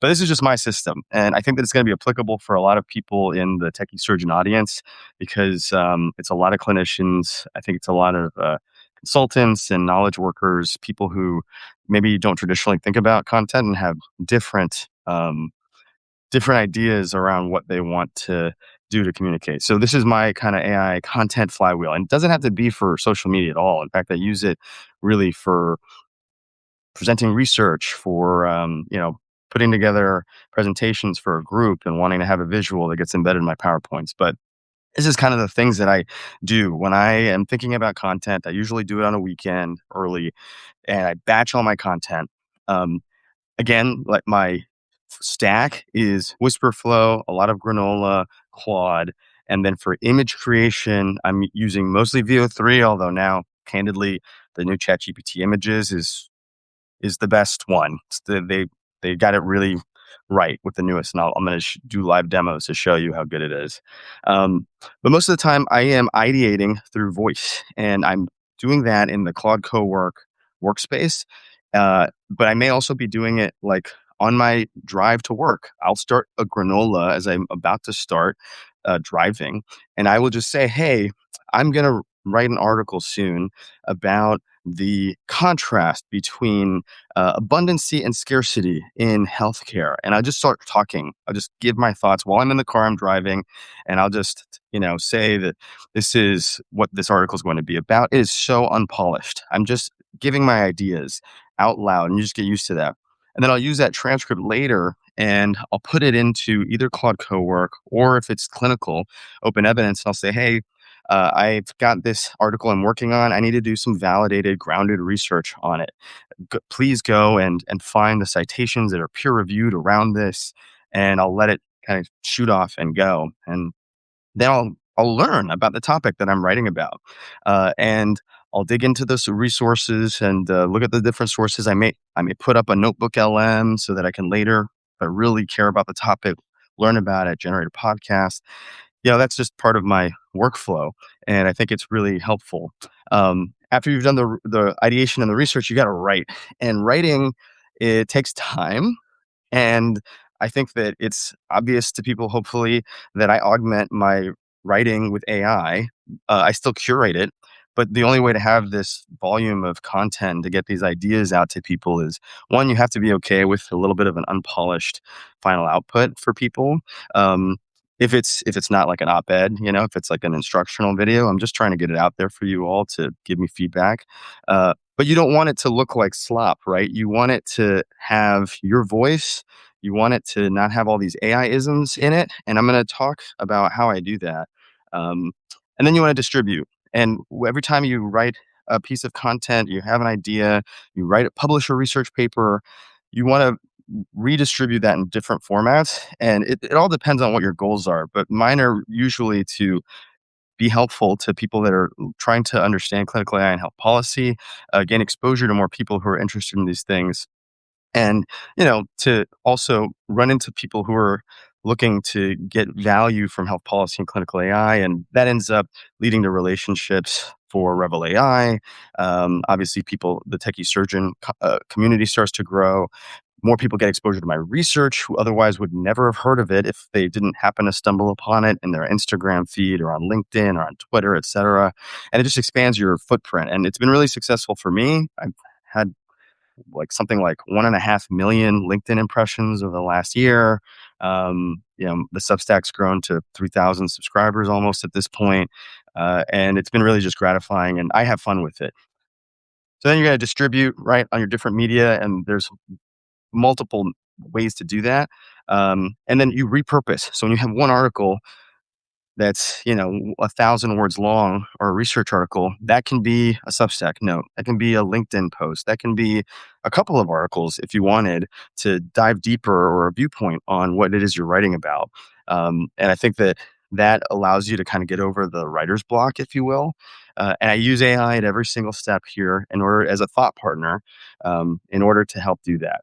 But this is just my system, and I think that it's going to be applicable for a lot of people in the techie surgeon audience because it's a lot of clinicians. I think it's a lot of consultants and knowledge workers, people who maybe don't traditionally think about content and have different different ideas around what they want to do to communicate. So this is my kind of AI content flywheel, and it doesn't have to be for social media at all. In fact, I use it really for presenting research, for putting together presentations for a group and wanting to have a visual that gets embedded in my PowerPoints. But this is kind of the things that I do when I am thinking about content. I usually do it on a weekend early, and I batch all my content. Um, Again, like my stack is Whisperflow, a lot of Granola, Claude, and then for image creation, I'm using mostly VO3, although now, candidly, the new ChatGPT images is the best one. They got it really right with the newest, and I'm going to do live demos to show you how good it is. But most of the time, I am ideating through voice, and I'm doing that in the Claude Cowork workspace. But I may also be doing it like on my drive to work. I'll start a granola as I'm about to start driving, and I will just say, "Hey, I'm going to write an article soon about the contrast between abundancy and scarcity in healthcare." And I just start talking. I'll just give my thoughts while I'm in the car, I'm driving, and I'll just, say that this is what this article is going to be about. It is so unpolished. I'm just giving my ideas out loud, and you just get used to that. And then I'll use that transcript later and I'll put it into either Claude Cowork or if it's clinical, open evidence. And I'll say, hey, I've got this article I'm working on. I need to do some validated, grounded research on it. Please go and find the citations that are peer reviewed around this, and I'll let it kind of shoot off and go. And then I'll learn about the topic that I'm writing about, and I'll dig into those resources and look at the different sources. I may put up a notebook LM so that I can later, if I really care about the topic, learn about it, generate a podcast. That's just part of my workflow, and I think it's really helpful. After you've done the ideation and the research, you got to write, and writing, it takes time. And I think that it's obvious to people, hopefully, that I augment my writing with AI. I still curate it, but the only way to have this volume of content to get these ideas out to people is one, you have to be okay with a little bit of an unpolished final output for people. Um, if it's not like an op-ed, if it's like an instructional video, I'm just trying to get it out there for you all to give me feedback. But you don't want it to look like slop, right? You want it to have your voice. You want it to not have all these AI isms in it. And I'm going to talk about how I do that. Um, and then you want to distribute. And every time you write a piece of content, you have an idea, publish a research paper, you want to redistribute that in different formats. And it all depends on what your goals are. But mine are usually to be helpful to people that are trying to understand clinical AI and health policy, gain exposure to more people who are interested in these things, and to also run into people who are looking to get value from health policy and clinical AI, and that ends up leading to relationships for Revel AI. Obviously, the techie surgeon community starts to grow. More people get exposure to my research who otherwise would never have heard of it if they didn't happen to stumble upon it in their Instagram feed or on LinkedIn or on Twitter, et cetera. And it just expands your footprint. And it's been really successful for me. I've had like something like 1.5 million LinkedIn impressions over the last year. The Substack's grown to 3,000 subscribers almost at this point. And it's been really just gratifying, and I have fun with it. So then you're going to distribute, right, on your different media, and there's multiple ways to do that. And then you repurpose. So when you have one article that's 1,000 words long, or a research article, that can be a Substack note, that can be a LinkedIn post, that can be a couple of articles if you wanted to dive deeper or a viewpoint on what it is you're writing about. And I think that allows you to kind of get over the writer's block, if you will. And I use AI at every single step here as a thought partner, in order to help do that.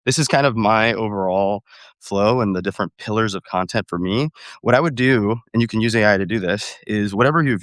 This is kind of my overall flow and the different pillars of content for me. What I would do, and you can use AI to do this, is whatever you've